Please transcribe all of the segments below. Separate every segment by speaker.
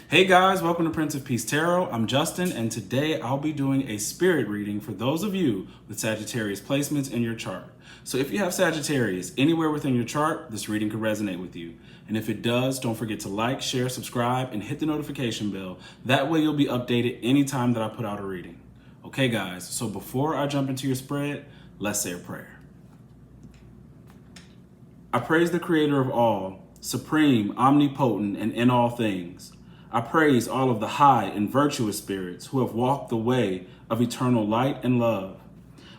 Speaker 1: Hey guys, welcome to Prince of Peace Tarot. I'm Justin, and today I'll be doing a spirit reading for those of you with Sagittarius placements in your chart. So if you have Sagittarius anywhere within your chart, this reading could resonate with you. And if it does, don't forget to like, share, subscribe, and hit the notification bell. That way you'll be updated anytime that I put out a reading. Okay guys, so before I jump into your spread, let's say a prayer. I praise the creator of all, supreme, omnipotent, and in all things. I praise all of the high and virtuous spirits who have walked the way of eternal light and love.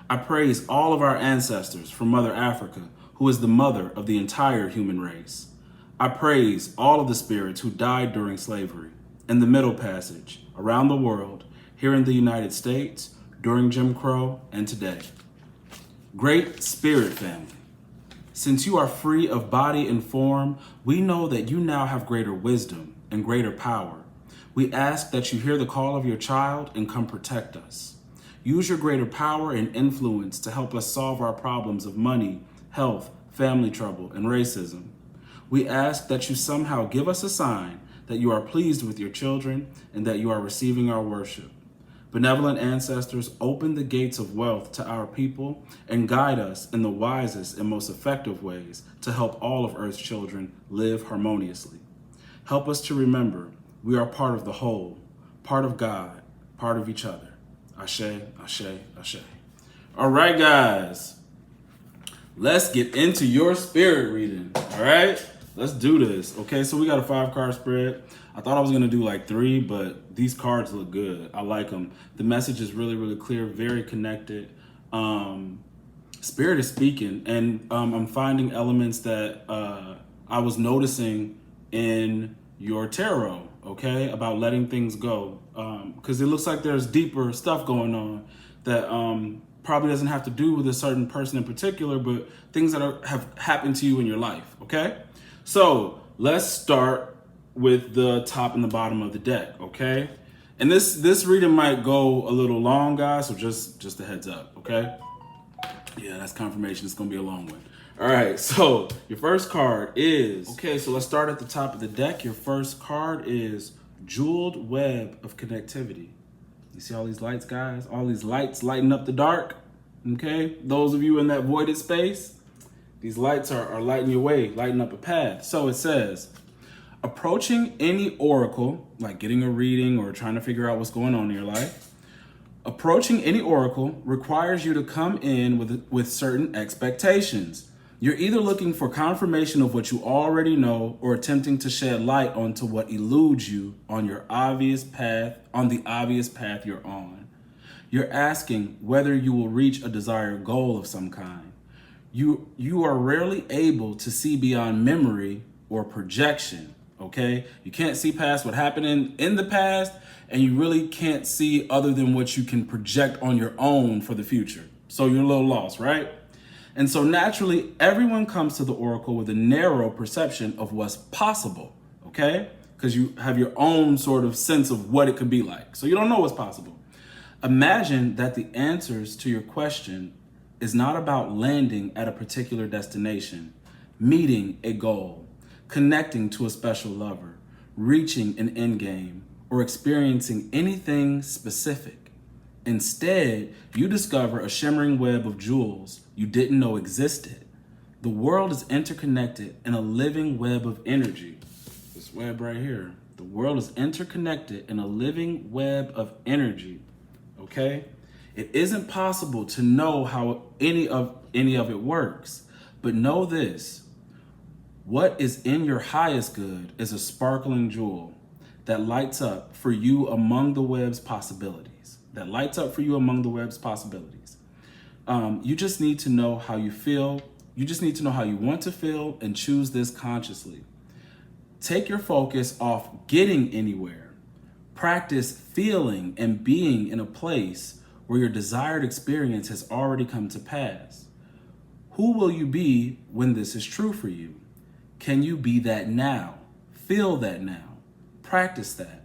Speaker 1: I praise all of our ancestors from Mother Africa, who is the mother of the entire human race. I praise all of the spirits who died during slavery, in the Middle Passage, around the world, here in the United States, during Jim Crow, and today. Great Spirit Family, since you are free of body and form, we know that you now have greater wisdom and greater power. We ask that you hear the call of your child and come protect us. Use your greater power and influence to help us solve our problems of money, health, family trouble, and racism. We ask that you somehow give us a sign that you are pleased with your children and that you are receiving our worship. Benevolent ancestors, open the gates of wealth to our people and guide us in the wisest and most effective ways to help all of Earth's children live harmoniously. Help us to remember we are part of the whole, part of God, part of each other. Ashe, ashe, ashe. All right, guys, let's get into your spirit reading. All right, let's do this. Okay, so we got a 5-card spread. I thought I was gonna do like 3, but these cards look good. I like them. The message is really, really clear, very connected. Spirit is speaking, and I'm finding elements that I was noticing in your tarot, okay, about letting things go, because it looks like there's deeper stuff going on that probably doesn't have to do with a certain person in particular, but things that have happened to you in your life, okay? So let's start with the top and the bottom of the deck, okay? And this reading might go a little long, guys, so just a heads up, okay? Yeah, that's confirmation. It's gonna be a long one. All right, so your first card is, okay, so let's start at the top of the deck. Your first card is Jeweled Web of Connectivity. You see all these lights, guys? All these lights lighting up the dark, okay? Those of you in that voided space, these lights are lighting your way, lighting up a path. So it says, approaching any oracle, like getting a reading or trying to figure out what's going on in your life, approaching any oracle requires you to come in with certain expectations. You're either looking for confirmation of what you already know or attempting to shed light onto what eludes you on your obvious path, on the obvious path you're on. You're asking whether you will reach a desired goal of some kind. You are rarely able to see beyond memory or projection, okay? You can't see past what happened in the past, and you really can't see other than what you can project on your own for the future. So you're a little lost, right? And so naturally, everyone comes to the oracle with a narrow perception of what's possible, okay? Because you have your own sort of sense of what it could be like. So you don't know what's possible. Imagine that the answers to your question is not about landing at a particular destination, meeting a goal, connecting to a special lover, reaching an end game, or experiencing anything specific. Instead, you discover a shimmering web of jewels you didn't know existed. The world is interconnected in a living web of energy. This web right here. The world is interconnected in a living web of energy, okay? It isn't possible to know how any of it works, but know this. What is in your highest good is a sparkling jewel that lights up for you among the web's possibilities. That lights up for you among the web's possibilities. You just need to know how you feel. You just need to know how you want to feel and choose this consciously. Take your focus off getting anywhere. Practice feeling and being in a place where your desired experience has already come to pass. Who will you be when this is true for you? Can you be that now? Feel that now. Practice that.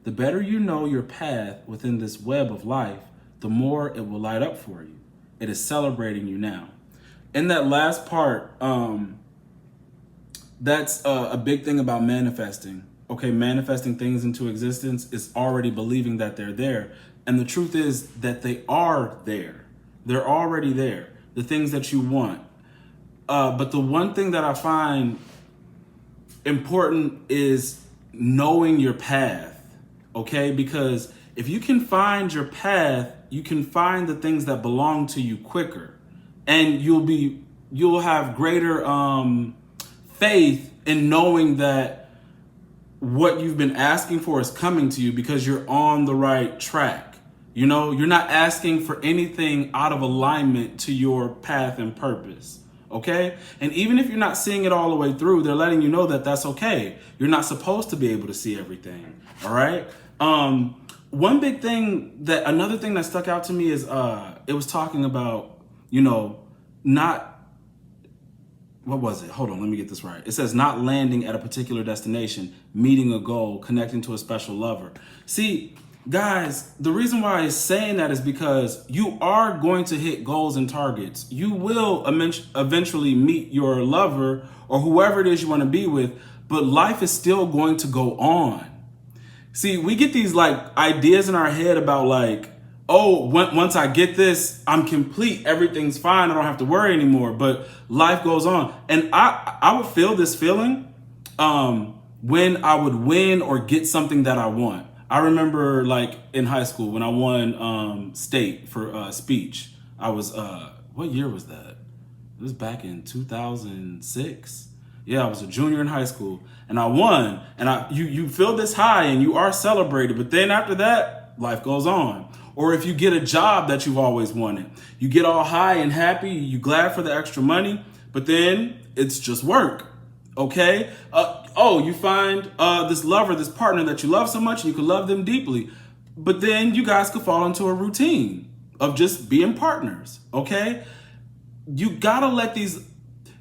Speaker 1: The better you know your path within this web of life, the more it will light up for you. It is celebrating you now. In that last part, that's a big thing about manifesting. okay, manifesting things into existence is already believing that they're there. And the truth is that they are there. They're already there. The things that you want. But the one thing that I find important is knowing your path, okay? Because if you can find your path, you can find the things that belong to you quicker, and you'll have greater faith in knowing that what you've been asking for is coming to you because you're on the right track. You know, you're not asking for anything out of alignment to your path and purpose. Okay. And even if you're not seeing it all the way through, they're letting you know that that's okay. You're not supposed to be able to see everything. All right. One big thing another thing that stuck out to me is it was talking about, what was it? Hold on, let me get this right. It says not landing at a particular destination, meeting a goal, connecting to a special lover. See, guys, the reason why it's saying that is because you are going to hit goals and targets. You will eventually meet your lover or whoever it is you want to be with, but life is still going to go on. See, we get these ideas in our head about once I get this, I'm complete. Everything's fine. I don't have to worry anymore. But life goes on. And I would feel this feeling when I would win or get something that I want. I remember in high school when I won state for speech. I was, what year was that? It was back in 2006. Yeah, I was a junior in high school and I won. And you feel this high and you are celebrated. But then after that, life goes on. Or if you get a job that you've always wanted, you get all high and happy, you glad for the extra money, but then it's just work, okay? You find this lover, this partner that you love so much and you can love them deeply, but then you guys could fall into a routine of just being partners, okay? You gotta let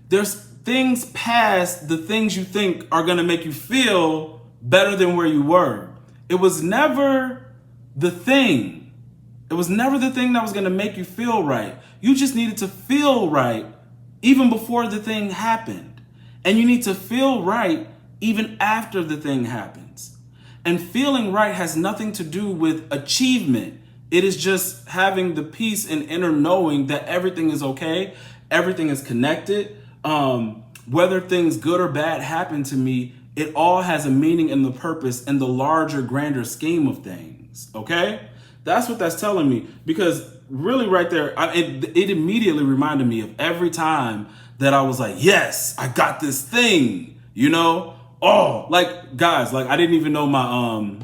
Speaker 1: there's things past the things you think are gonna make you feel better than where you were. It was never the thing. It was never the thing that was going to make you feel right. You just needed to feel right even before the thing happened. And you need to feel right even after the thing happens. And feeling right has nothing to do with achievement. It is just having the peace and inner knowing that everything is okay. Everything is connected. Whether things good or bad happen to me, it all has a meaning and the purpose in the larger, grander scheme of things. Okay? That's what that's telling me, because really right there, it immediately reminded me of every time that I was like, yes, I got this thing, guys, I didn't even know my,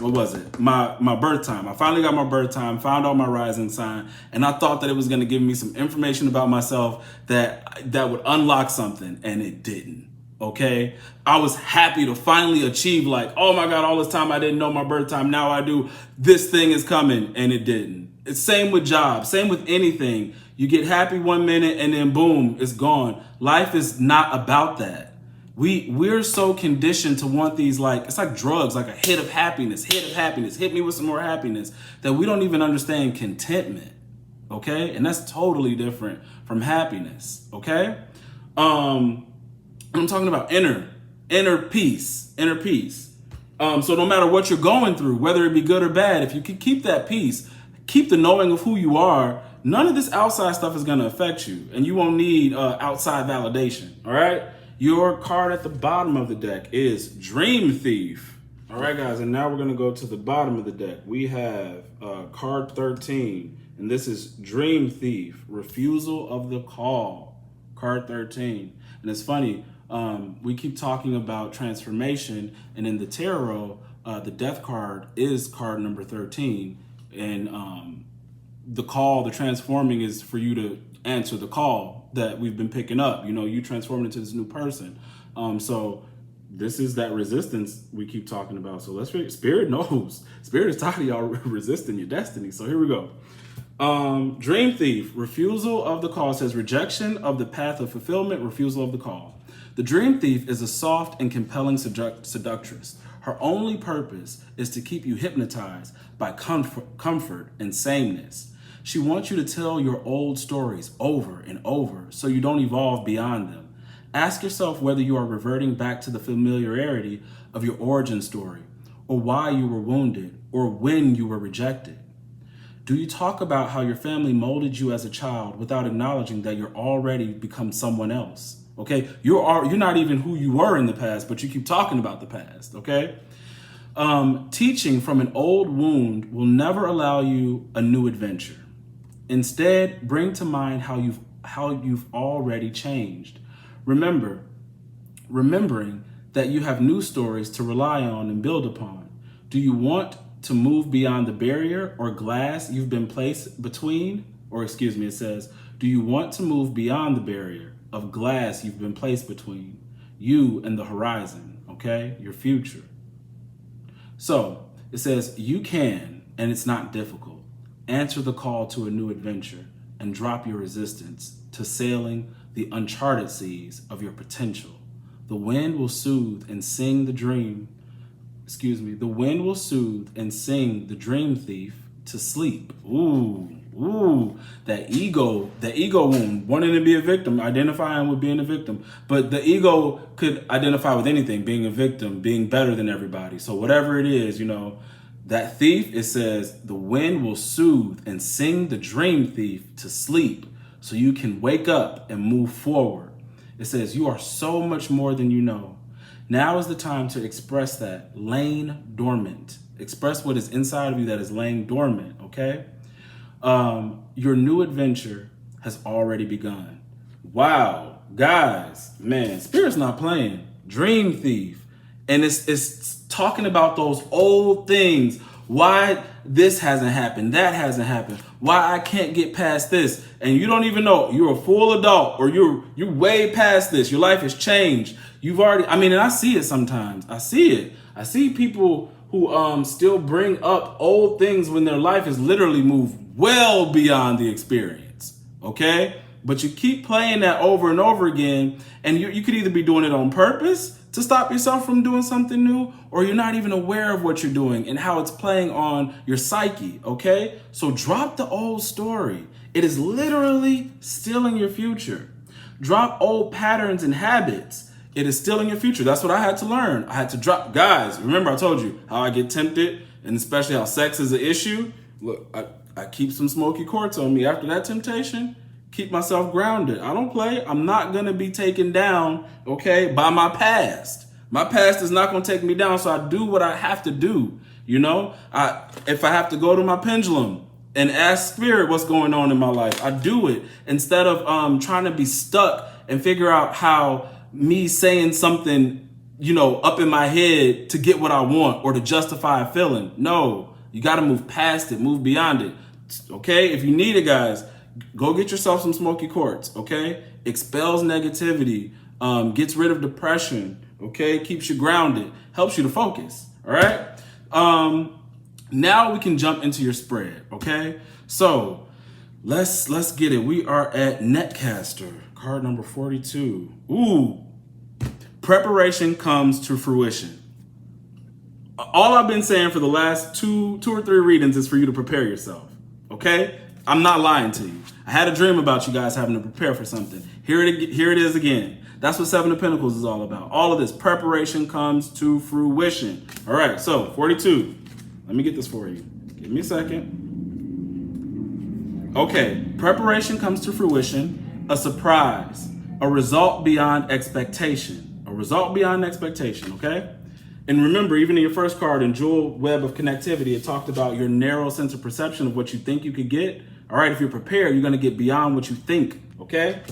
Speaker 1: what was it? My birth time. I finally got my birth time, found out my rising sign, and I thought that it was going to give me some information about myself that would unlock something, and it didn't. Okay, I was happy to finally achieve oh my God, all this time I didn't know my birth time. Now I do. This thing is coming, and it didn't. It's same with jobs, same with anything. You get happy 1 minute and then boom, it's gone. Life is not about that. We're so conditioned to want these it's like drugs, like a hit of happiness, hit me with some more happiness, that we don't even understand contentment. Okay, and that's totally different from happiness. Okay. I'm talking about inner peace. So no matter what you're going through, whether it be good or bad, if you can keep that peace, keep the knowing of who you are, none of this outside stuff is going to affect you, and you won't need outside validation. All right. Your card at the bottom of the deck is Dream Thief. All right, guys. And now we're going to go to the bottom of the deck. We have card 13, and this is Dream Thief, Refusal of the Call, card 13. And it's funny. We keep talking about transformation, and in the tarot, the death card is card number 13. And the call, the transforming, is for you to answer the call that we've been picking up. You transform into this new person. So this is that resistance we keep talking about. So let's figure, Spirit knows. Spirit is tired of y'all resisting your destiny. So here we go. Dream Thief, Refusal of the Call, says rejection of the path of fulfillment, refusal of the call. The Dream Thief is a soft and compelling seductress. Her only purpose is to keep you hypnotized by comfort and sameness. She wants you to tell your old stories over and over so you don't evolve beyond them. Ask yourself whether you are reverting back to the familiarity of your origin story, or why you were wounded, or when you were rejected. Do you talk about how your family molded you as a child without acknowledging that you're already become someone else? Okay, you're not even who you were in the past, but you keep talking about the past. Okay, teaching from an old wound will never allow you a new adventure. Instead, bring to mind how you've already changed. Remembering that you have new stories to rely on and build upon. Do you want to move beyond the barrier or glass you've been placed between? Or excuse me, it says, do you want to move beyond the barrier of glass you've been placed between you and the horizon, okay? Your future. So it says, you can, and it's not difficult. Answer the call to a new adventure and drop your resistance to sailing the uncharted seas of your potential. The wind will soothe and sing the dream. The wind will soothe and sing the dream thief to sleep. Ooh, that ego wound, wanting to be a victim, identifying with being a victim. But the ego could identify with anything, being a victim, being better than everybody. So whatever it is, that thief, it says, the wind will soothe and sing the dream thief to sleep so you can wake up and move forward. It says, you are so much more than you know. Now is the time to express that laying dormant. Express what is inside of you that is laying dormant, okay? Your new adventure has already begun. Wow, guys, man, Spirit's not playing. Dream thief. And it's talking about those old things. Why this hasn't happened, that hasn't happened, why I can't get past this. And you don't even know, you're a full adult, or you're way past this. Your life has changed. You've already, and I see it sometimes. I see it. I see people who still bring up old things when their life has literally moved well beyond the experience. Okay? But you keep playing that over and over again, and you could either be doing it on purpose to stop yourself from doing something new, or you're not even aware of what you're doing and how it's playing on your psyche, okay? So drop the old story. It is literally stealing your future. Drop old patterns and habits. It is stealing your future. That's what I had to learn. I had to drop. Guys, remember I told you how I get tempted, and especially how sex is an issue. Look, I keep some smoky quartz on me after that temptation. Keep myself grounded. I don't play. I'm not going to be taken down, okay, by my past. My past is not going to take me down, so I do what I have to do, If I have to go to my pendulum and ask Spirit what's going on in my life, I do it instead of trying to be stuck and figure out how me saying something, up in my head to get what I want or to justify a feeling. No, you got to move past it, move beyond it, okay? If you need it, guys, go get yourself some smoky quartz, okay? Expels negativity, gets rid of depression, okay? Keeps you grounded, helps you to focus, all right? Now we can jump into your spread, okay? So let's get it. We are at Netcaster, card number 42. Ooh, preparation comes to fruition. All I've been saying for the last two or three readings is for you to prepare yourself, okay? I'm not lying to you. I had a dream about you guys having to prepare for something. Here it is again. That's what Seven of Pentacles is all about. All of this preparation comes to fruition. All right, so 42. Let me get this for you. Give me a second. Okay, preparation comes to fruition. A surprise. A result beyond expectation. A result beyond expectation, okay? And remember, even in your first card in Jewel Web of Connectivity, it talked about your narrow sense of perception of what you think you could get. All right, if you're prepared, you're going to get beyond what you think, okay?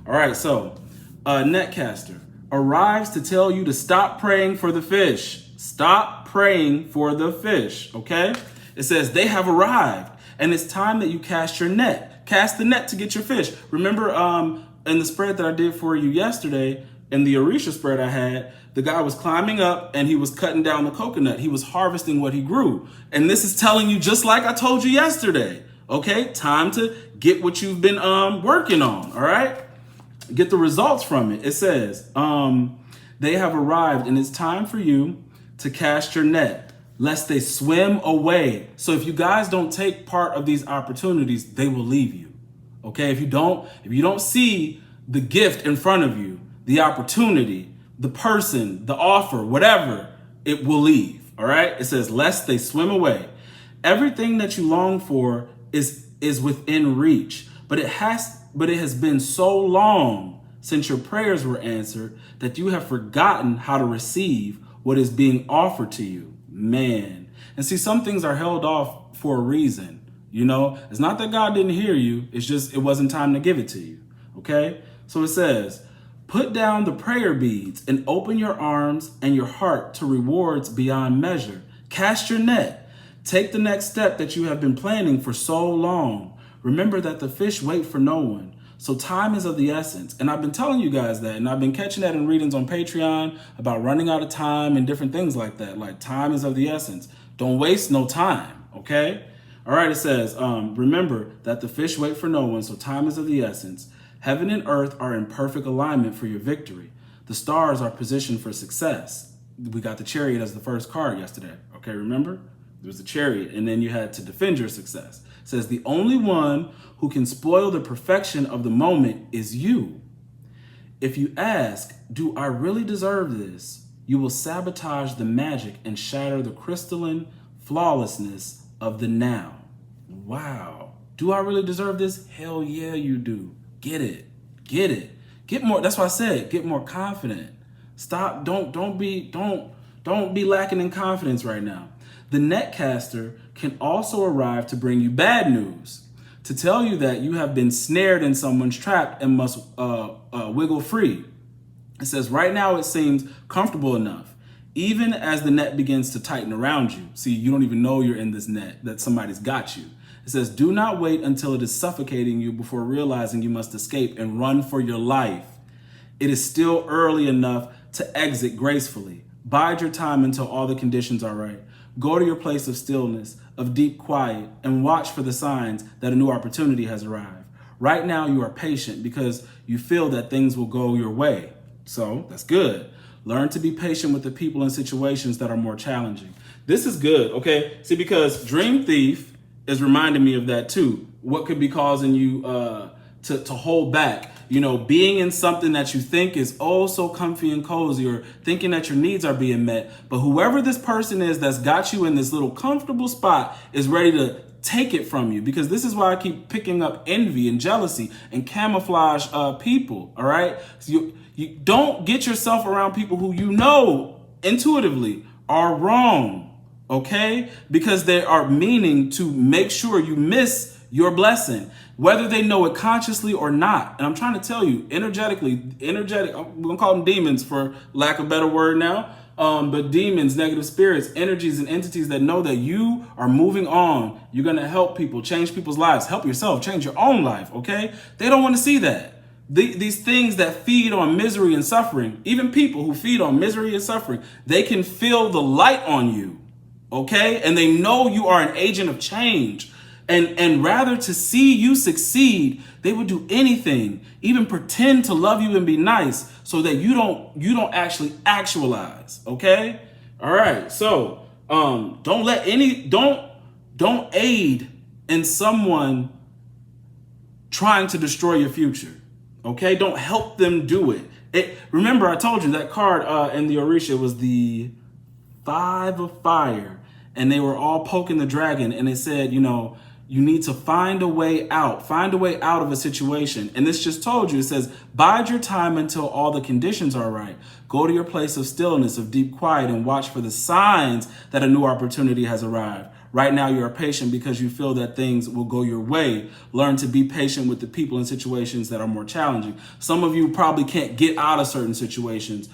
Speaker 1: All right, so Netcaster arrives to tell you to stop praying for the fish. Stop praying for the fish, okay? It says they have arrived, and it's time that you cast your net. Cast the net to get your fish. Remember in the spread that I did for you yesterday, in the Orisha spread I had, the guy was climbing up and he was cutting down the coconut. He was harvesting what he grew. And this is telling you, just like I told you yesterday, okay? Time to get what you've been working on, all right? Get the results from it. It says, they have arrived and it's time for you to cast your net, lest they swim away. So if you guys don't take part of these opportunities, they will leave you, okay? If you don't see the gift in front of you, the opportunity, the person, the offer, whatever, it will leave. All right. It says, lest they swim away. Everything that you long for is within reach, but it has been so long since your prayers were answered that you have forgotten how to receive what is being offered to you. Man. And see, some things are held off for a reason. You know, it's not that God didn't hear you. It's just, it wasn't time to give it to you. Okay. So it says, put down the prayer beads and open your arms and your heart to rewards beyond measure. Cast your net. Take the next step that you have been planning for so long. Remember that the fish wait for no one. So time is of the essence. And I've been telling you guys that, and I've been catching that in readings on Patreon about running out of time and different things like that. Like, time is of the essence. Don't waste no time. Okay. All right. It says, remember that the fish wait for no one. So time is of the essence. Heaven and earth are in perfect alignment for your victory. The stars are positioned for success. We got the Chariot as the first card yesterday. Okay, remember? There was the Chariot, and then you had to defend your success. It says the only one who can spoil the perfection of the moment is you. If you ask, do I really deserve this? You will sabotage the magic and shatter the crystalline flawlessness of the now. Wow. Do I really deserve this? Hell yeah, you do. Get it. Get it. Get more. That's why I said, get more confident. Stop. Don't be lacking in confidence right now. The netcaster can also arrive to bring you bad news, to tell you that you have been snared in someone's trap and must wiggle free. It says right now it seems comfortable enough, even as the net begins to tighten around you. See, you don't even know you're in this net, that somebody's got you. It says, do not wait until it is suffocating you before realizing you must escape and run for your life. It is still early enough to exit gracefully. Bide your time until all the conditions are right. Go to your place of stillness, of deep quiet, and watch for the signs that a new opportunity has arrived. Right now, you are patient because you feel that things will go your way. So that's good. Learn to be patient with the people and situations that are more challenging. This is good, okay? See, because Dream Thief is reminding me of that too. What could be causing you to hold back? You know, being in something that you think is oh so comfy and cozy, or thinking that your needs are being met. But whoever this person is that's got you in this little comfortable spot is ready to take it from you, because this is why I keep picking up envy and jealousy and camouflage people. All right. So you don't get yourself around people who you know intuitively are wrong. Okay, because they are meaning to make sure you miss your blessing, whether they know it consciously or not. And I'm trying to tell you, energetic, we're gonna call them demons for lack of a better word now. But demons, negative spirits, energies, and entities that know that you are moving on. You're gonna help people, change people's lives, help yourself, change your own life. Okay, they don't want to see that. These things that feed on misery and suffering, even people who feed on misery and suffering, they can feel the light on you. Okay, and they know you are an agent of change. And rather to see you succeed, they would do anything, even pretend to love you and be nice, so that you don't actually actualize. Okay? All right. So don't aid in someone trying to destroy your future. Okay? Don't help them do it. Remember, I told you that card in the Orisha was the 5 of Fire, and they were all poking the dragon, and it said, you know, you need to find a way out of a situation. And this just told you, it says, bide your time until all the conditions are right. Go to your place of stillness, of deep quiet, and watch for the signs that a new opportunity has arrived. Right now, you are patient because you feel that things will go your way. Learn to be patient with the people and situations that are more challenging. Some of you probably can't get out of certain situations.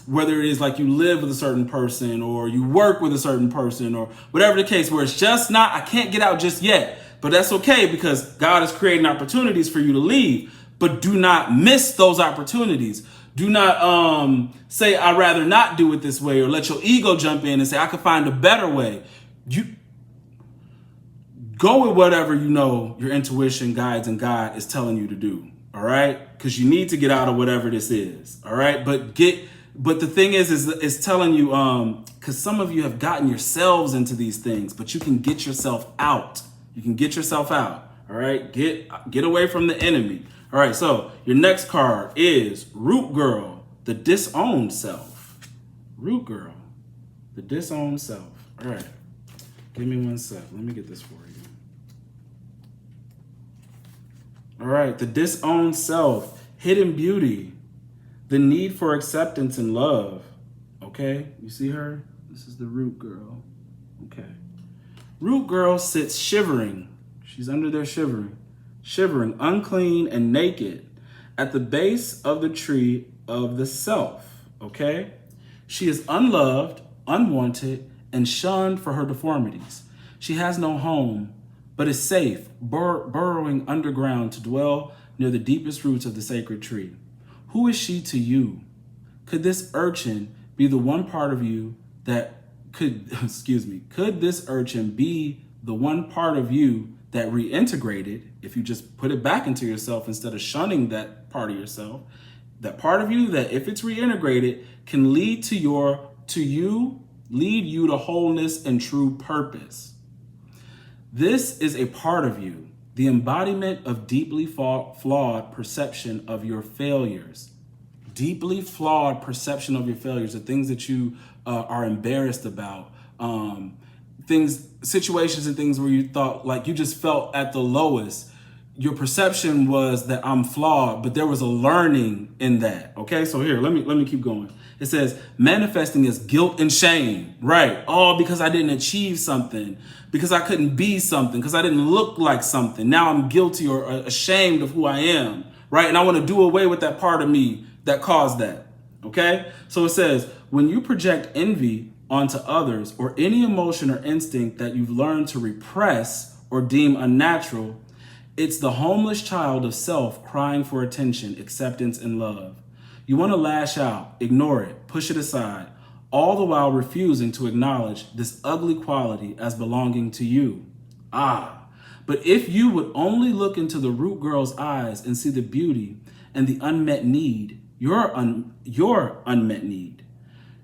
Speaker 1: Whether it is like you live with a certain person, or you work with a certain person, or whatever the case, where it's just not, I can't get out just yet. But that's okay, because God is creating opportunities for you to leave. But do not miss those opportunities. Do not say, I'd rather not do it this way, or let your ego jump in and say, I could find a better way. You go with whatever you know your intuition guides and God is telling you to do. All right, because you need to get out of whatever this is. All right, but the thing is telling you, because some of you have gotten yourselves into these things, but you can get yourself out. You can get yourself out. All right, get away from the enemy. All right, so your next card is Root Girl, the disowned self. Root Girl, the disowned self. All right, give me 1 sec. Let me get this for you. All right, the disowned self, hidden beauty, the need for acceptance and love. Okay, you see her? This is the Root Girl. Okay. Root Girl sits shivering. She's under there shivering, unclean and naked at the base of the tree of the self. Okay? She is unloved, unwanted, and shunned for her deformities. She has no home, but is safe, burrowing underground to dwell near the deepest roots of the sacred tree. Who is she to you? Could this urchin be the one part of you that could this urchin be the one part of you that reintegrated, if you just put it back into yourself instead of shunning that part of yourself, that part of you that if it's reintegrated can lead lead you to wholeness and true purpose. This is a part of you, the embodiment of deeply flawed perception of your failures. Deeply flawed perception of your failures, the things that you are embarrassed about, situations and things where you thought like you just felt at the lowest. Your perception was that I'm flawed, but there was a learning in that. Okay, so here, let me keep going. It says manifesting is guilt and shame, right? All because I didn't achieve something, because I couldn't be something, because I didn't look like something. Now I'm guilty or ashamed of who I am, right? And I want to do away with that part of me that caused that. Okay, so it says when you project envy onto others or any emotion or instinct that you've learned to repress or deem unnatural, it's the homeless child of self crying for attention, acceptance, and love. You want to lash out, ignore it, push it aside, all the while refusing to acknowledge this ugly quality as belonging to you. But if you would only look into the Root Girl's eyes and see the beauty and the unmet need, your unmet need,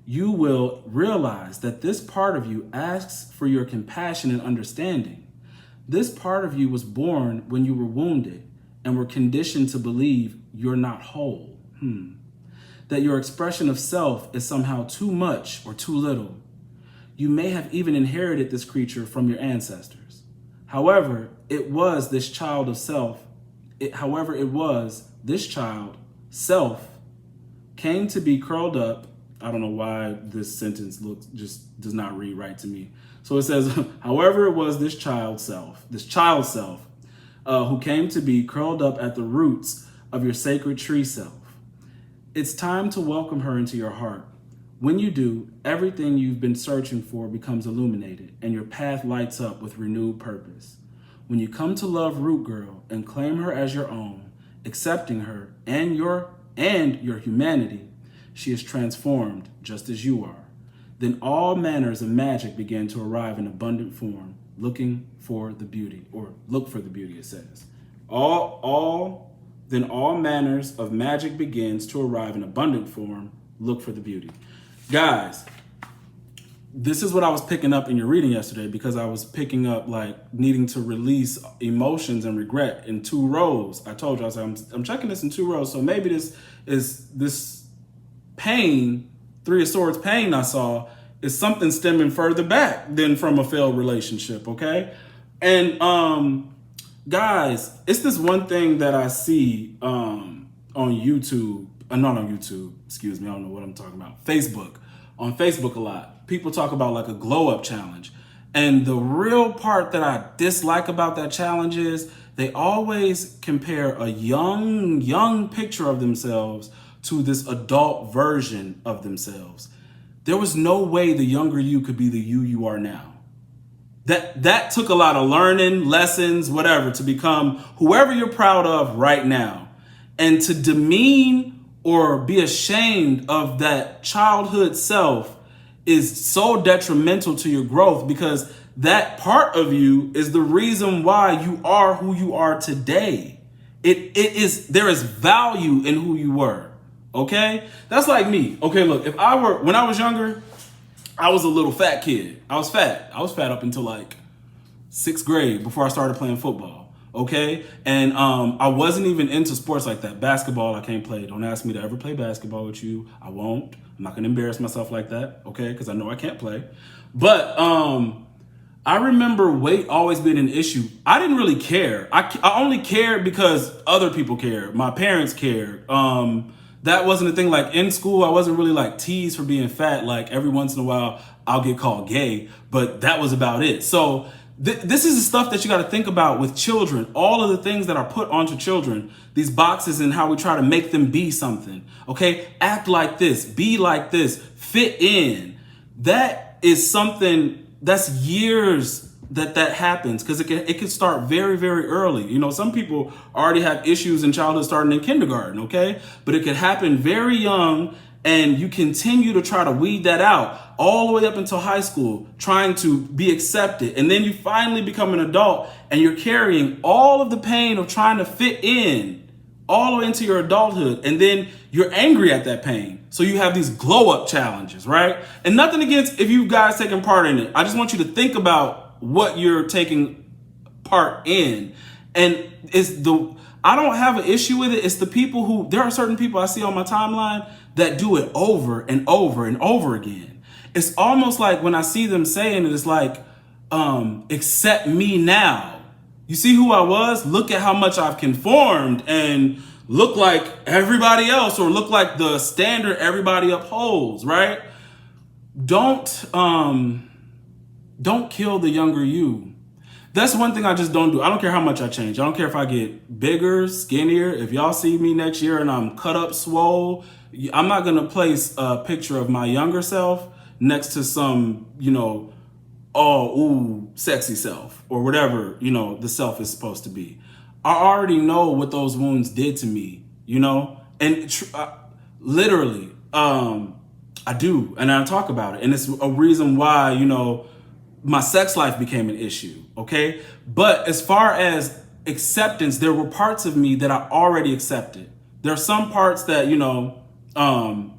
Speaker 1: you will realize that this part of you asks for your compassion and understanding. This part of you was born when you were wounded and were conditioned to believe you're not whole. That your expression of self is somehow too much or too little. You may have even inherited this creature from your ancestors. However, it was this child self came to be curled up. I don't know why this sentence just does not read right to me. So it says, however, it was this child self, who came to be curled up at the roots of your sacred tree self. It's time to welcome her into your heart. When you do, everything you've been searching for becomes illuminated and your path lights up with renewed purpose. When you come to love Root Girl and claim her as your own, accepting her and your humanity, she is transformed just as you are. Then all manners of magic begin to arrive in abundant form, looking for the beauty, or look for the beauty, it says. Then all manners of magic begins to arrive in abundant form, look for the beauty. Guys, this is what I was picking up in your reading yesterday, because I was picking up like needing to release emotions and regret in 2 rows. I told you, I was like, I'm checking this in 2 rows. So maybe this pain, 3 of Swords pain I saw, is something stemming further back than from a failed relationship, okay? And guys, it's this one thing that I see on YouTube, not on YouTube, excuse me, I don't know what I'm talking about, Facebook. On Facebook a lot, people talk about like a glow up challenge. And the real part that I dislike about that challenge is they always compare a young picture of themselves to this adult version of themselves. There was no way the younger you could be the you are now. That took a lot of learning, lessons, whatever, to become whoever you're proud of right now. And to demean or be ashamed of that childhood self is so detrimental to your growth, because that part of you is the reason why you are who you are today. There is value in who you were. Okay? That's like me. Okay, look, when I was younger, I was a little fat kid. I was fat. I was fat up until like 6th grade before I started playing football. Okay. And I wasn't even into sports like that. Basketball, I can't play. Don't ask me to ever play basketball with you. I won't. I'm not gonna embarrass myself like that. Okay, because I know I can't play. But I remember weight always being an issue. I didn't really care. I only cared because other people cared. My parents cared. That wasn't a thing. Like in school, I wasn't really like teased for being fat. Like every once in a while, I'll get called gay, but that was about it. So this is the stuff that you got to think about with children. All of the things that are put onto children, these boxes, and how we try to make them be something. Okay, act like this, be like this, fit in. That is something that's years that happens, because it can start very, very early. You know, some people already have issues in childhood starting in kindergarten, okay? But it could happen very young, and you continue to try to weed that out all the way up until high school, trying to be accepted. And then you finally become an adult, and you're carrying all of the pain of trying to fit in all the way into your adulthood. And then you're angry at that pain. So you have these glow up challenges, right? And nothing against if you guys taking part in it. I just want you to think about what you're taking part in. And I don't have an issue with it. It's the people there are certain people I see on my timeline that do it over and over and over again. It's almost like when I see them saying it, it's like, accept me now. You see who I was? Look at how much I've conformed and look like everybody else, or look like the standard everybody upholds, right? Don't kill the younger you. That's one thing I just don't do. I don't care how much I change. I don't care if I get bigger, skinnier. If y'all see me next year and I'm cut up, swole, I'm not going to place a picture of my younger self next to some, sexy self or whatever, the self is supposed to be. I already know what those wounds did to me, and literally, I do. And I talk about it. And it's a reason why, my sex life became an issue. Okay. But as far as acceptance, there were parts of me that I already accepted. There are some parts that,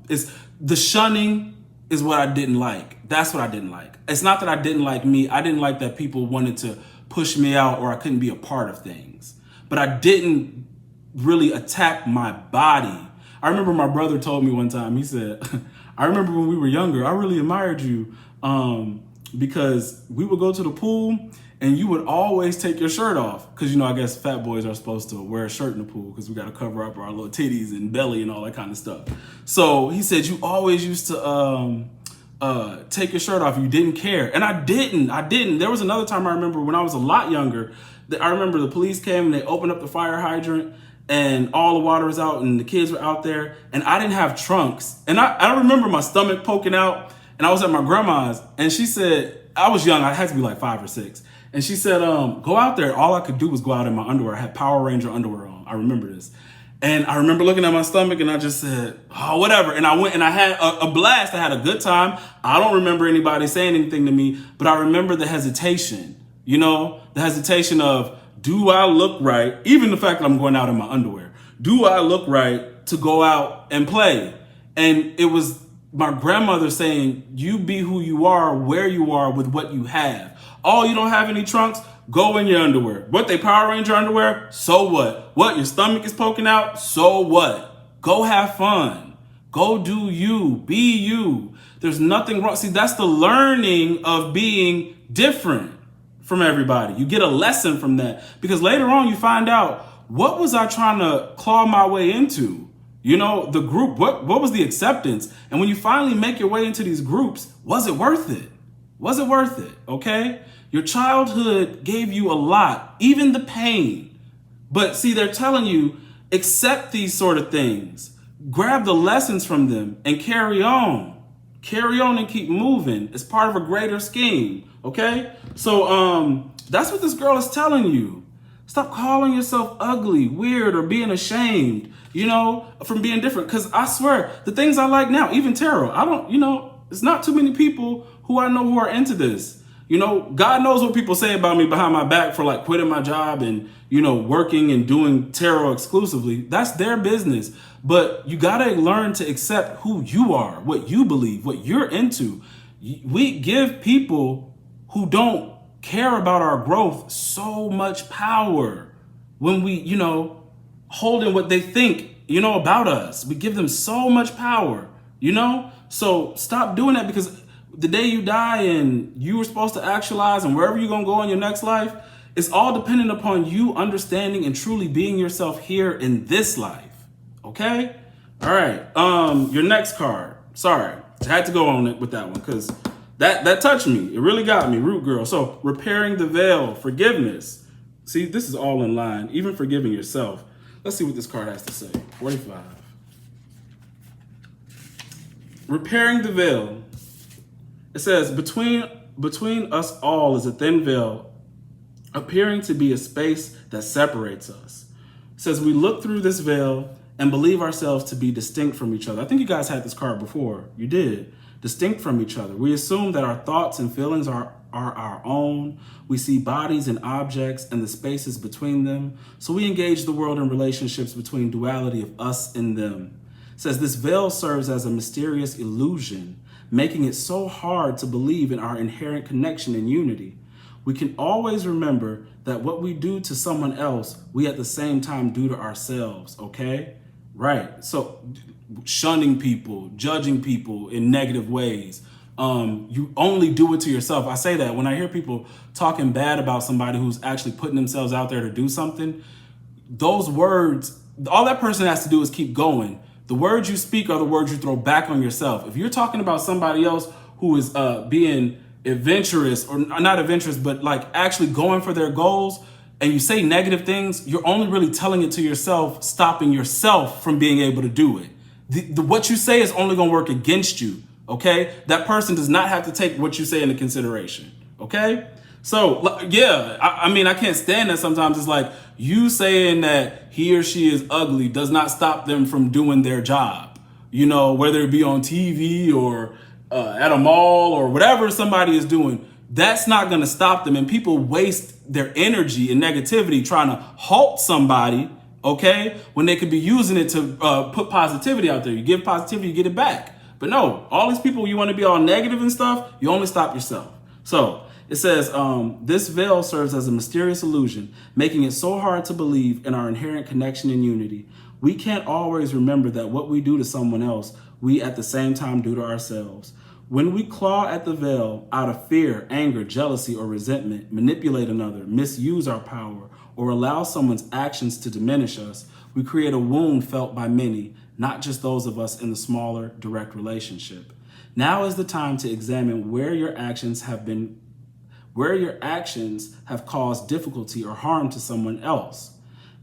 Speaker 1: is the shunning is what I didn't like. That's what I didn't like. It's not that I didn't like me. I didn't like that people wanted to push me out or I couldn't be a part of things. But I didn't really attack my body. I remember my brother told me one time, he said, I remember when we were younger, I really admired you because we would go to the pool and you would always take your shirt off. Because, I guess fat boys are supposed to wear a shirt in the pool because we got to cover up our little titties and belly and all that kind of stuff. So he said, you always used to take your shirt off. You didn't care. And I didn't. There was another time I remember when I was a lot younger. I remember the police came and they opened up the fire hydrant and all the water was out and the kids were out there and I didn't have trunks. And I remember my stomach poking out and I was at my grandma's and she said, I was young. I had to be like 5 or 6. And she said, go out there. All I could do was go out in my underwear. I had Power Ranger underwear on. I remember this. And I remember looking at my stomach and I just said, oh, whatever. And I went and I had a blast. I had a good time. I don't remember anybody saying anything to me, but I remember the hesitation, the hesitation of, do I look right? Even the fact that I'm going out in my underwear. Do I look right to go out and play? And it was my grandmother saying, you be who you are, where you are with what you have. Oh, you don't have any trunks? Go in your underwear. What, they Power Ranger underwear? So what? What, your stomach is poking out? So what? Go have fun. Go do you. Be you. There's nothing wrong. See, that's the learning of being different from everybody. You get a lesson from that because later on you find out, what was I trying to claw my way into? The group, what was the acceptance? And when you finally make your way into these groups, was it worth it? Was it worth it? Okay. Your childhood gave you a lot, even the pain. But see, they're telling you, accept these sort of things, grab the lessons from them and carry on and keep moving. It's part of a greater scheme. Okay. So, that's what this girl is telling you. Stop calling yourself ugly, weird, or being ashamed, from being different. Because I swear, the things I like now, even tarot, I don't, it's not too many people who I know who are into this. God knows what people say about me behind my back for like quitting my job and, working and doing tarot exclusively. That's their business. But you got to learn to accept who you are, what you believe, what you're into. We give people who don't care about our growth so much power. when we, hold in what they think, about us. We give them so much power, So stop doing that, because the day you die and you were supposed to actualize and wherever you're going to go in your next life, it's all dependent upon you understanding and truly being yourself here in this life. Okay? All right. Your next card. Sorry. I had to go on it with that one because that touched me. It really got me, Root Girl. So repairing the veil, forgiveness. See, this is all in line, even forgiving yourself. Let's see what this card has to say. 45. Repairing the veil. It says, between us all is a thin veil, appearing to be a space that separates us. It says we look through this veil and believe ourselves to be distinct from each other. I think you guys had this card before. You did. Distinct from each other. We assume that our thoughts and feelings are our own. We see bodies and objects and the spaces between them. So we engage the world in relationships between duality of us and them. It says this veil serves as a mysterious illusion, making it so hard to believe in our inherent connection and unity. We can always remember that what we do to someone else, we at the same time do to ourselves, okay? Right. So shunning people, judging people in negative ways. You only do it to yourself. I say that when I hear people talking bad about somebody who's actually putting themselves out there to do something, those words, all that person has to do is keep going. The words you speak are the words you throw back on yourself. If you're talking about somebody else who is being adventurous, or not adventurous, but like actually going for their goals, and you say negative things, you're only really telling it to yourself, stopping yourself from being able to do it. What you say is only going to work against you, okay? That person does not have to take what you say into consideration, okay? So, yeah, I mean, I can't stand that sometimes. It's like you saying that he or she is ugly does not stop them from doing their job, whether it be on TV or at a mall or whatever somebody is doing. That's not going to stop them. And people waste their energy and negativity trying to halt somebody, okay, when they could be using it to put positivity out there. You give positivity, you get it back. But no, all these people, you want to be all negative and stuff, you only stop yourself. So it says, this veil serves as a mysterious illusion, making it so hard to believe in our inherent connection and unity. We can't always remember that what we do to someone else, we at the same time do to ourselves. When we claw at the veil out of fear, anger, jealousy, or resentment, manipulate another, misuse our power, or allow someone's actions to diminish us, we create a wound felt by many, not just those of us in the smaller, direct relationship. Now is the time to examine where your actions have caused difficulty or harm to someone else,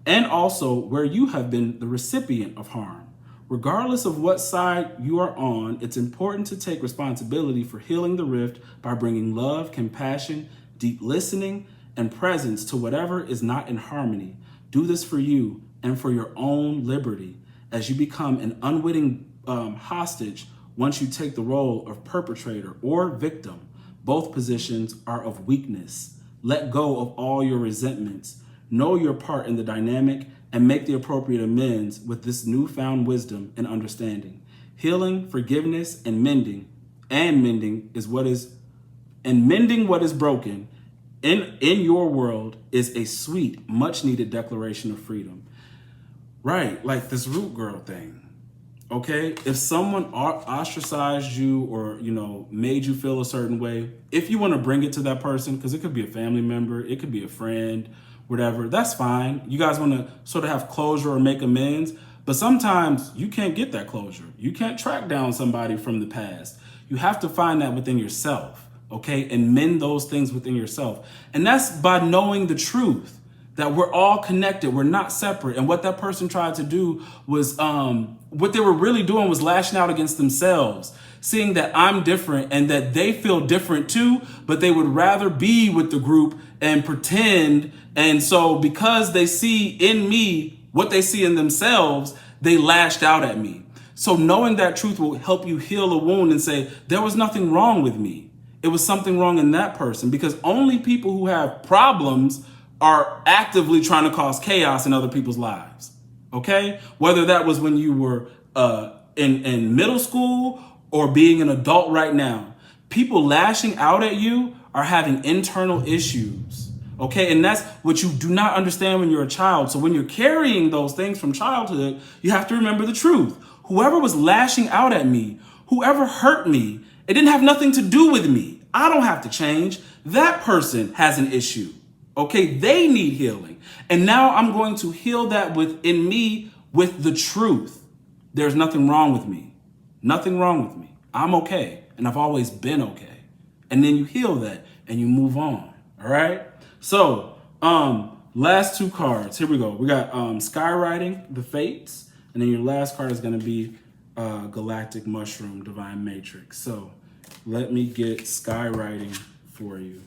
Speaker 1: and also where you have been the recipient of harm. Regardless of what side you are on, it's important to take responsibility for healing the rift by bringing love, compassion, deep listening, and presence to whatever is not in harmony. Do this for you and for your own liberty as you become an unwitting hostage once you take the role of perpetrator or victim. Both positions are of weakness. Let go of all your resentments. Know your part in the dynamic and make the appropriate amends with this newfound wisdom and understanding. Healing, forgiveness, and mending what is broken in your world is a sweet, much needed declaration of freedom. Right, like this Root Girl thing. Okay, if someone ostracized you or, made you feel a certain way, if you want to bring it to that person, because it could be a family member, it could be a friend, whatever, that's fine. You guys want to sort of have closure or make amends, but sometimes you can't get that closure. You can't track down somebody from the past. You have to find that within yourself, okay, and mend those things within yourself. And that's by knowing the truth, that we're all connected, we're not separate. And what that person tried to do was, what they were really doing was lashing out against themselves, seeing that I'm different and that they feel different too, but they would rather be with the group and pretend. And so because they see in me what they see in themselves, they lashed out at me. So knowing that truth will help you heal a wound and say, there was nothing wrong with me. It was something wrong in that person, because only people who have problems are actively trying to cause chaos in other people's lives. Okay? Whether that was when you were in middle school or being an adult right now, people lashing out at you are having internal issues. Okay, and that's what you do not understand when you're a child. So when you're carrying those things from childhood, you have to remember the truth. Whoever was lashing out at me, whoever hurt me, it didn't have nothing to do with me. I don't have to change. That person has an issue. Okay, they need healing. And now I'm going to heal that within me with the truth. There's nothing wrong with me. Nothing wrong with me. I'm okay. And I've always been okay. And then you heal that and you move on. All right. So, last two cards. Here we go. We got Skywriting, the Fates. And then your last card is going to be Galactic Mushroom, Divine Matrix. So let me get Skywriting for you.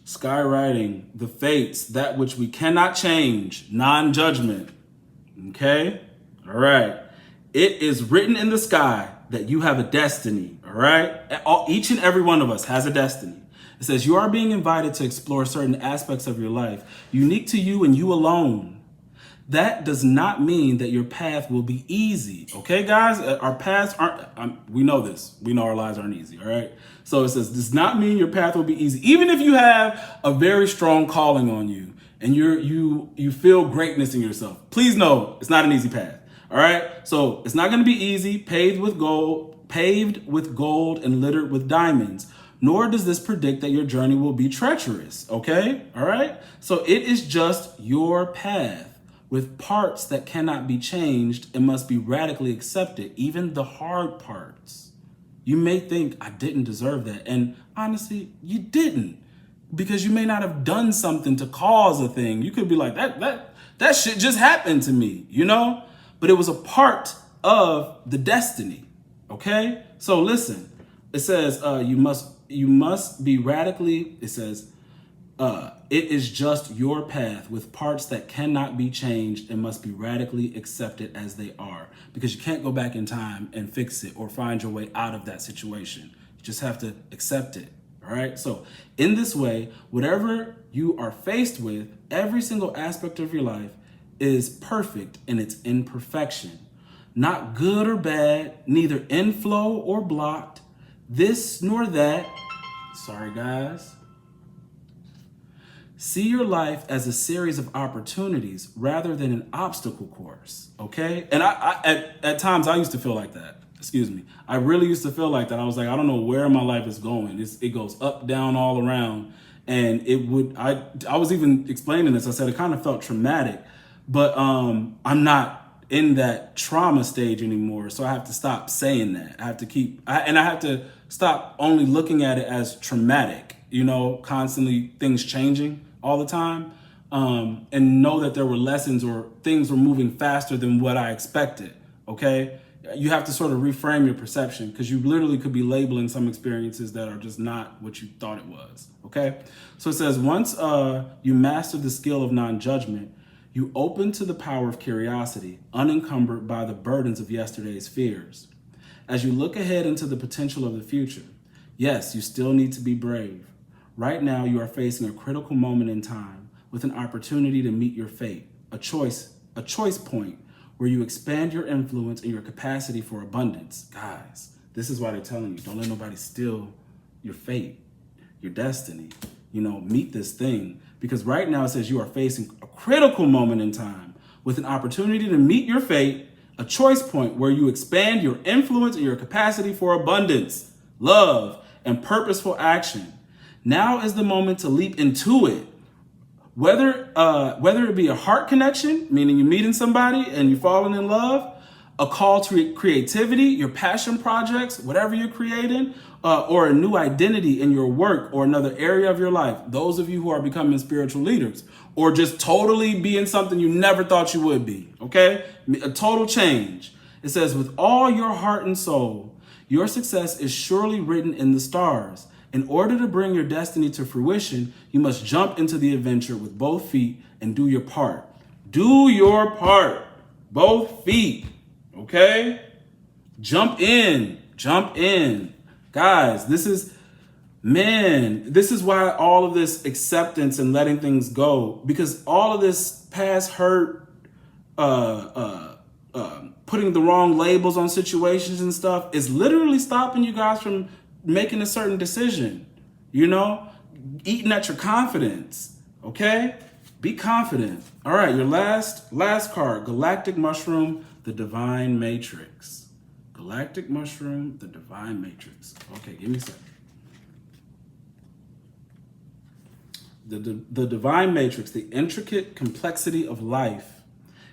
Speaker 1: Skywriting, the Fates, that which we cannot change, non-judgment. Okay? All right. It is written in the sky that you have a destiny. All right? Each and every one of us has a destiny. It says you are being invited to explore certain aspects of your life, unique to you and you alone. That does not mean that your path will be easy. Okay, guys? Our paths aren't, we know this. We know our lives aren't easy, all right? So it says, does not mean your path will be easy. Even if you have a very strong calling on you and you feel greatness in yourself, please know it's not an easy path, all right? So it's not going to be easy, paved with gold and littered with diamonds. Nor does this predict that your journey will be treacherous, okay? All right? So it is just your path with parts that cannot be changed and must be radically accepted, even the hard parts. You may think, I didn't deserve that. And honestly, you didn't, because you may not have done something to cause a thing. You could be like, that shit just happened to me, you know? But it was a part of the destiny, okay? So listen, it says you must be radically, it says, it is just your path with parts that cannot be changed and must be radically accepted as they are, because you can't go back in time and fix it or find your way out of that situation. You just have to accept it. All right. So in this way, whatever you are faced with, every single aspect of your life is perfect in its imperfection, not good or bad, neither inflow or blocked, this nor that. Sorry, guys. See your life as a series of opportunities rather than an obstacle course, okay? And at times I used to feel like that. Excuse me. I really used to feel like that. I was like, I don't know where my life is going. It goes up, down, all around. And I was even explaining this. I said it kind of felt traumatic, but I'm not in that trauma stage anymore. So I have to stop saying that. I have to stop only looking at it as traumatic, you know, constantly things changing all the time, and know that there were lessons or things were moving faster than what I expected, okay? You have to sort of reframe your perception, because you literally could be labeling some experiences that are just not what you thought it was, okay? So it says, once you master the skill of non-judgment, you open to the power of curiosity, unencumbered by the burdens of yesterday's fears. As you look ahead into the potential of the future, yes, you still need to be brave. Right now, you are facing a critical moment in time with an opportunity to meet your fate, a choice point where you expand your influence and your capacity for abundance. Guys, this is why they're telling you, don't let nobody steal your fate, your destiny. You know, meet this thing. Because right now it says you are facing a critical moment in time with an opportunity to meet your fate, a choice point where you expand your influence and your capacity for abundance, love, and purposeful action. Now is the moment to leap into it. Whether it be a heart connection, meaning you're meeting somebody and you're falling in love, a call to creativity, your passion projects, whatever you're creating, or a new identity in your work or another area of your life. Those of you who are becoming spiritual leaders, or just totally being something you never thought you would be, okay? A total change. It says, with all your heart and soul, your success is surely written in the stars. In order to bring your destiny to fruition, you must jump into the adventure with both feet and do your part. Do your part. Both feet. Okay? Jump in. Jump in. Guys, this is why all of this acceptance and letting things go, because all of this past hurt, putting the wrong labels on situations and stuff is literally stopping you guys from making a certain decision. you know, eating at your confidence, okay? Be confident. All right, your last card, Galactic Mushroom, the Divine Matrix. Galactic Mushroom, the Divine Matrix. Okay, give me a second. The Divine Matrix, the intricate complexity of life.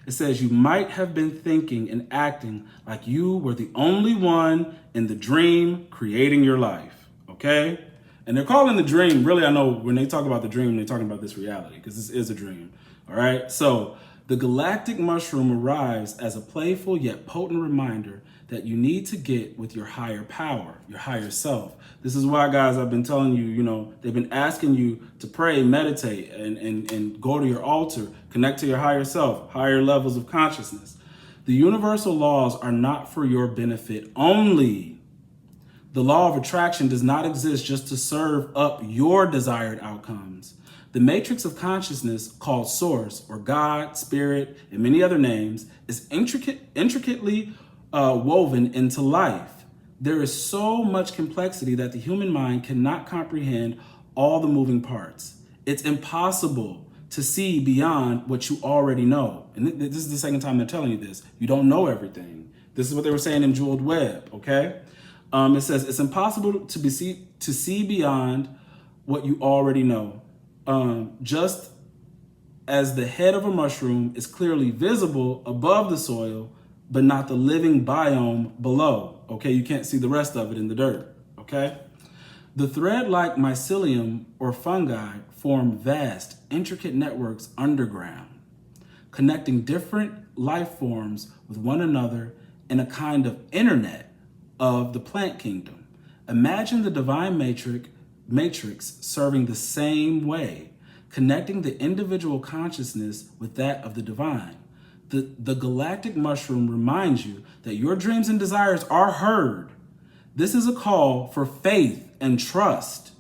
Speaker 1: It says you might have been thinking and acting like you were the only one in the dream creating your life, okay? And they're calling the dream, really, I know when they talk about the dream, they're talking about this reality, because this is a dream, all right? So the galactic mushroom arrives as a playful yet potent reminder that you need to get with your higher power, your higher self. This is why, guys, I've been telling you, you know, they've been asking you to pray, meditate, and go to your altar, connect to your higher self, higher levels of consciousness. The universal laws are not for your benefit only. The law of attraction does not exist just to serve up your desired outcomes. The matrix of consciousness, called Source or God, Spirit, and many other names, is intricately woven into life. There is so much complexity that the human mind cannot comprehend all the moving parts. It's impossible to see beyond what you already know. And this is the second time they're telling you this. You don't know everything. This is what they were saying in Jeweled Web, okay? It says it's impossible to see beyond what you already know. Just as the head of a mushroom is clearly visible above the soil, but not the living biome below. Okay, you can't see the rest of it in the dirt, okay? The thread-like mycelium or fungi form vast, intricate networks underground, connecting different life forms with one another in a kind of internet of the plant kingdom. Imagine the divine matrix serving the same way, connecting the individual consciousness with that of the divine. The galactic mushroom reminds you that your dreams and desires are heard. This is a call for faith and trust.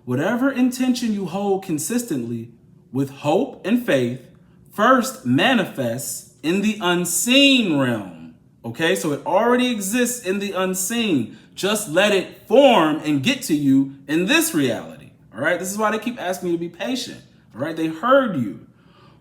Speaker 1: Whatever intention you hold consistently with hope and faith first manifests in the unseen realm. Okay, so it already exists in the unseen. Just let it form and get to you in this reality. All right, this is why they keep asking you to be patient. All right, they heard you.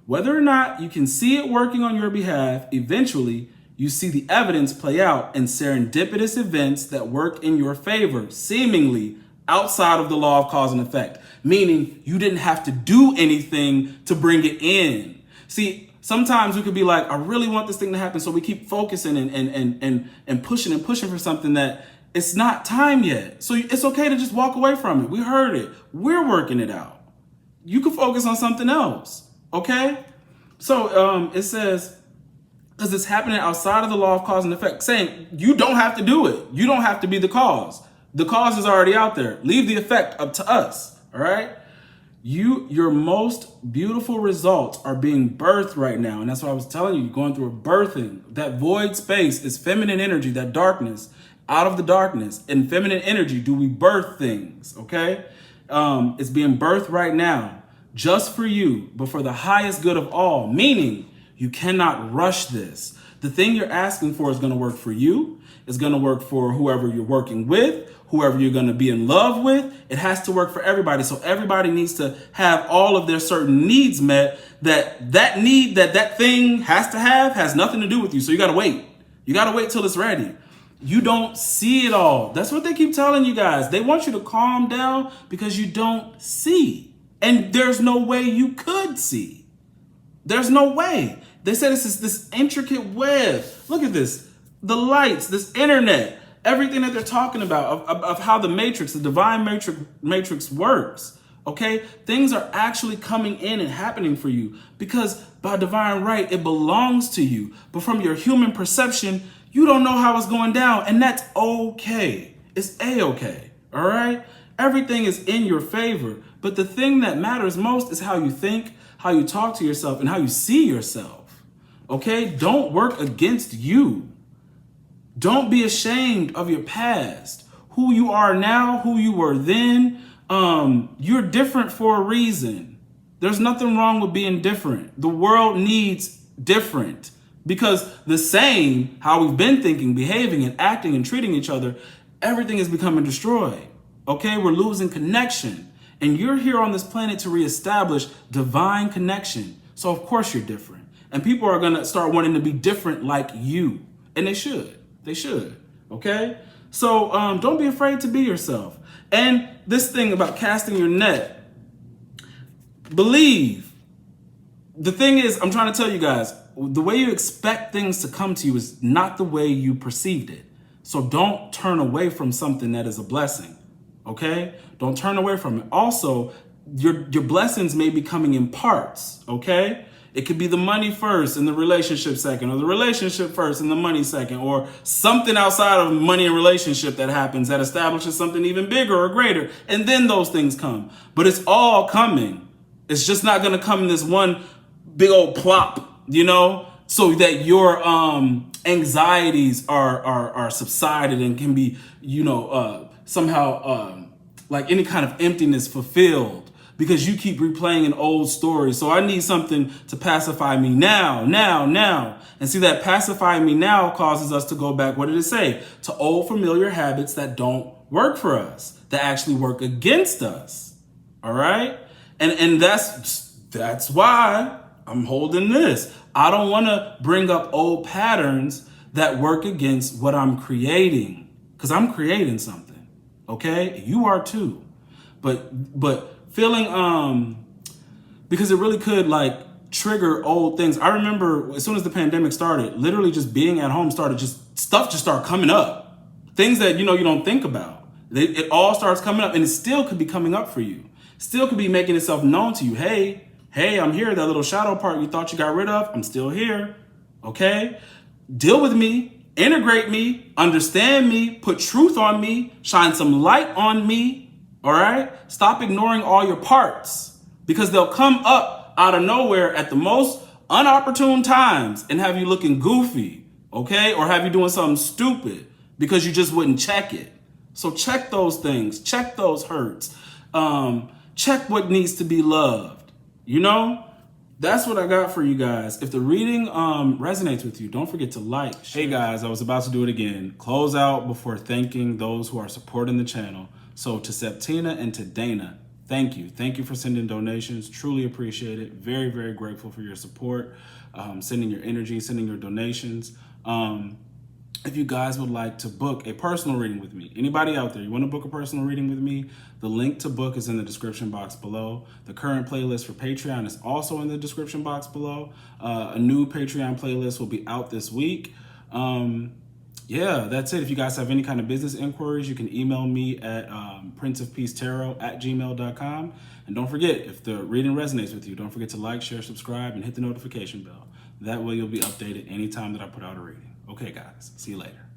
Speaker 1: Whether or not you can see it working on your behalf, eventually you see the evidence play out in serendipitous events that work in your favor, seemingly outside of the law of cause and effect, meaning you didn't have to do anything to bring it in. See, sometimes we could be like, I really want this thing to happen, so we keep focusing and pushing for something that it's not time yet. So it's okay to just walk away from it. We heard it. We're working it out. You can focus on something else. Okay, so it says, because it's happening outside of the law of cause and effect, saying you don't have to do it. You don't have to be the cause. The cause is already out there. Leave the effect up to us. All right. Your most beautiful results are being birthed right now. And that's what I was telling you, you're going through a birthing. That void space is feminine energy, that darkness. Out of the darkness, in feminine energy, do we birth things? Okay. It's being birthed right now. Just for you, but for the highest good of all, meaning you cannot rush this. The thing you're asking for is going to work for you. It's going to work for whoever you're working with, whoever you're going to be in love with. It has to work for everybody. So everybody needs to have all of their certain needs met. That need that thing has to have has nothing to do with you. So you got to wait. You got to wait till it's ready. You don't see it all. That's what they keep telling you guys. They want you to calm down because you don't see. And there's no way you could see. There's no way. They said this intricate web. Look at this. The lights, this internet, everything that they're talking about of how the matrix, the divine matrix works. Okay? Things are actually coming in and happening for you because by divine right, it belongs to you. But from your human perception, you don't know how it's going down. And that's okay. It's A-okay. All right? Everything is in your favor. But the thing that matters most is how you think, how you talk to yourself, and how you see yourself. Okay? Don't work against you. Don't be ashamed of your past. Who you are now, who you were then. You're different for a reason. There's nothing wrong with being different. The world needs different. Because the same, how we've been thinking, behaving, and acting and treating each other, everything is becoming destroyed. Okay, we're losing connection. And you're here on this planet to reestablish divine connection. So of course you're different. And people are gonna start wanting to be different like you. And they should. They should. Okay? So don't be afraid to be yourself. And this thing about casting your net, believe. The thing is, I'm trying to tell you guys, the way you expect things to come to you is not the way you perceived it. So don't turn away from something that is a blessing. Okay? Don't turn away from it. Also, your blessings may be coming in parts. Okay? It could be the money first and the relationship second, or the relationship first and the money second, or something outside of money and relationship that happens that establishes something even bigger or greater. And then those things come. But it's all coming. It's just not going to come in this one big old plop, you know, so that your anxieties are subsided and can be, you know, somehow like any kind of emptiness fulfilled. Because you keep replaying an old story. So I need something to pacify me now. And see, that pacify me now causes us to go back, what did it say? To old familiar habits that don't work for us, that actually work against us. All right? And that's why I'm holding this. I don't want to bring up old patterns that work against what I'm creating. Because I'm creating something. Okay? You are too. But feeling, because it really could like trigger old things. I remember as soon as the pandemic started, literally just being at home stuff just started coming up. Things that, you know, you don't think about. It all starts coming up, and it still could be coming up for you. Still could be making itself known to you. Hey, I'm here. That little shadow part you thought you got rid of, I'm still here. Okay? Deal with me, integrate me, understand me, put truth on me, shine some light on me. All right? Stop ignoring all your parts, because they'll come up out of nowhere at the most unopportune times and have you looking goofy, okay? Or have you doing something stupid because you just wouldn't check it. So check those things. Check those hurts. Check what needs to be loved. You know? That's what I got for you guys. If the reading resonates with you, don't forget to like. Share. Hey guys, I was about to do it again. Close out before thanking those who are supporting the channel. So to Septina and to Dana, thank you. Thank you for sending donations. Truly appreciate it. Very, very grateful for your support, sending your energy, sending your donations. If you guys would like to book a personal reading with me, anybody out there, you want to book a personal reading with me, the link to book is in the description box below. The current playlist for Patreon is also in the description box below. A new Patreon playlist will be out this week. Yeah, that's it. If you guys have any kind of business inquiries, you can email me at PrinceofPeaceTarot@gmail.com. And don't forget, if the reading resonates with you, don't forget to like, share, subscribe, and hit the notification bell. That way you'll be updated anytime that I put out a reading. Okay, guys. See you later.